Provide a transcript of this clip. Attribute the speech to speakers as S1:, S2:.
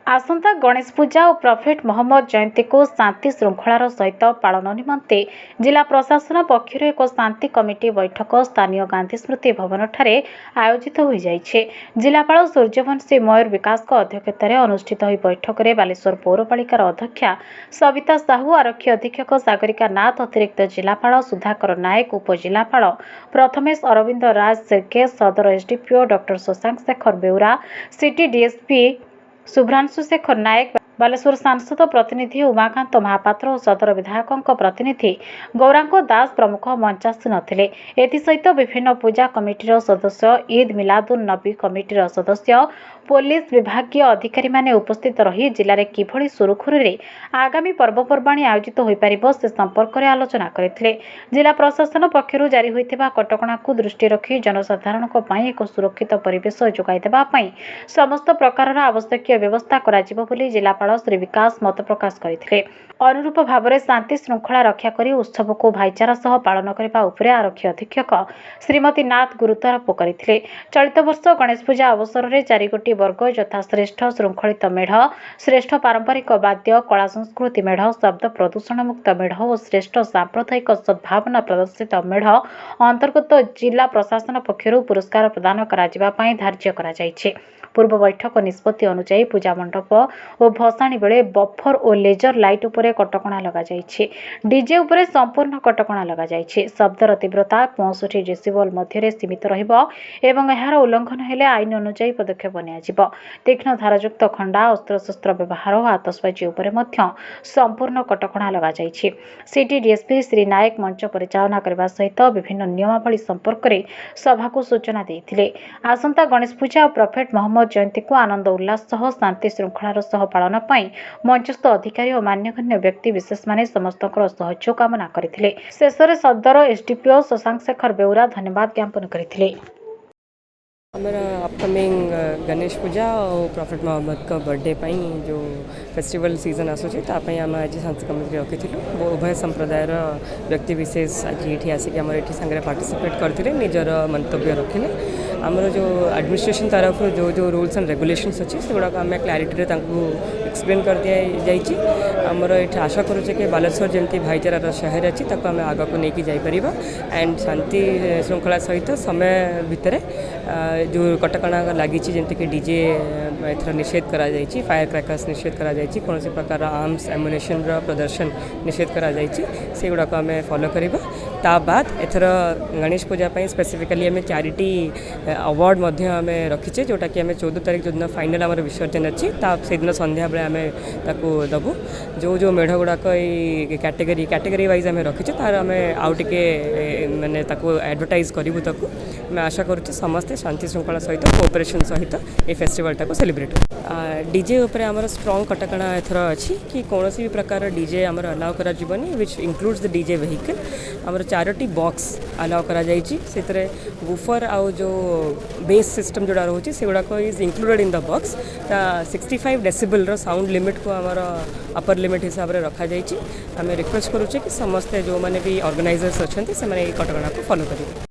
S1: आसंता गणेश पूजा और प्रॉफिट मोहम्मद जयंती को शांति श्रृंखलार सहित पालन निमंते जिला प्रशासन पक्षर एक शांति कमिटी बैठक स्थानीय गांधी स्मृति भवन ठारे आयोजित हो जाइछे। जिलापाल सूर्यवंशी मयूर विकास अध्यक्षतार अनुष्ठित हुई बैठक में बालेश्वर पौरपालिकार अध्यक्षा सविता साहू, आरक्षी अधीक्षक सागरिका नाथ, अतिरिक्त जिलापाल सुधाकर नायक, उपजिलापाल प्रथमेश अरविंद राज सिरके, सदर SDPO doctor Shashank Shekhar Beura, city DSP Subhranshu Shekhar Nayak, Baleshwar सांसद प्रतिनिधि उमाकांत महापात्र और सदर विधायकों प्रतिनिधि गौरांग दास प्रमुख मंचासीन थिले। एसहित विभिन्न पूजा कमिटीर सदस्य, ईद मिलादुन नबी कमिटीर सदस्य, पुलिस विभागीय अधिकारी माने उपस्थित रही जिले में किभली सुरुखुरु आगामी पर्वपर्वाणी आयोजित हो पारिबो से संपर्क में आलोचना करथिले। जिला प्रशासन पक्षरु जारी होइथिबा कटकणा को दृष्टि रखी जनसाधारण एक सुरक्षित परिवेश जोगाई देबा पई समस्त प्रकार आवश्यक व्यवस्था कराजिबो बोली जिलापाल श्री विकास मत प्रकाश करथिले। अनुरूप भाव में शांति श्रृंखला रक्षा करी उत्सव को भाईचारा सह पालन करने उपरे आरक्षी अधीक्षक श्रीमती नाथ गुरुत्वारोप करथिले। चलित वर्ष गणेश पूजा अवसर में 4 गोटी वर्ग यथा श्रेष्ठ श्रृंखलित मेढ़, श्रेष्ठ पारंपरिक वाद्य कला संस्कृति मेढ़, शब्द प्रदूषण मुक्त मेढ़ और श्रेष्ठ सांप्रदायिक सद्भावना प्रदर्शित मेढ़ अंतर्गत जिला प्रशासन पक्षर पुरस्कार प्रदान कराजिबा पई धार्य करा जायछि। पूर्व बैठक निष्पत्ति अनुसार पूजा मंडप और भसाणी बेले बफर और लेजर लाइट उपरे कटकणा लगा जायछि। डीजे उपरे संपूर्ण कटकणा लगा जायछि। शब्दर तीव्रता 65 डेसिबल मध्य सीमित रहिबो एवं एहार उल्लंघन हेले आईन अनुसार पदक्षेप नियाजिबो। तीक्ष्ण धारयुक्त खंडा, अस्त्रशस्त्र व्यवहार और आतशबाजी उपरे मध्य संपूर्ण कटकणा लगा जायछि। सिटी डीएसपी श्री नायक मंच परिचालना करबा सहित विभिन्न नियमावली संपर्क में सभा को सूचना देथिले। आसंता गणेश पूजा और प्रॉफिट मोहम्मद जयंती को आनंद उल्लास सह शांति श्रृंखलार सह पालन पई मंचस्थ अधिकारी और मान्यगण्य व्यक्ति विशेष माने समस्तकर सहयोग कामना करथिले। शेषरे सदर एसडीपीओ शशांक शेखर बेउरा धन्यवाद ज्ञापन करथिले।
S2: हमारा अपकमिंग गणेश पूजा और प्रॉफिट मोहम्मद का बर्थडे पाई जो फेस्टिवल सीजन आसूचे आम आज शांति कमिटी रखी वो उभय संप्रदायर व्यक्ति विशेष आज ये आसिक आम ये सांगे पार्टिसिपेट करते निजर मंतव्य रखिले। आमर जो एडमिनिस्ट्रेशन तरफ जो जो रूल्स एंड रेगुलेशंस अच्छी से गुड़ाक आम क्लारिटी एक्सप्लेन कर दि जाइए। आमर ये आशा करुचे कि बालेश्वर जमी भाईचारार शहर अच्छी आम आग को लेकिन जापर एंड शांति श्रृंखला सहित समय भितर जो कटकणा लगी जमीक डीजे एथर निषेध करा जायछि, फायर क्रैकर्स निषेध करा जायछि, कौन से प्रकार आर्म्स एम्युनिशन प्रदर्शन निषेध करा जायछि से गुड़ाक आम फॉलो करिबा। ता बाद एथर गणेश पूजा पे स्पेसिफिकली आम चैरिटी अवार्ड आम रखीचे जोटा कि आम 14 तारीख जो दिन फाइनल आम विसर्जन अच्छी से दिन संध्या बेले आम दबू। जो जो मेढ़ गुड़ाक कैटेगरी वाइज आम रखीचे तार आम आउ टिके माने एडवर्टाइज करूँ ताकू आम आशा करुचे समस्ते शांति श्रृंखला सहित कोऑपरेशन सहित ये फेस्टिवल टाको सेलिब्रेट डीजे उपरे आमर स्ट्रॉन्ग कटकणा एथर अच्छी कि कौन भी प्रकार डीजे आमर अलाउ करा जीवनी which includes the DJ vehicle. आमर 4टी बॉक्स अलाउ करा जायछि सेतरे वूफर आउ जो बेस सिस्टम जोड़ा रोचे से गुड़ाक is included in the box. 65 decibel रो साउंड लिमिट को आमर अपर लिमिट हिसाब से रखा जायछि। आम रिक्वेस्ट करुचे कि समस्ते जो माने भी ऑर्गेनाइजर्स अच्छे से कटकणा को फॉलो करेंगे।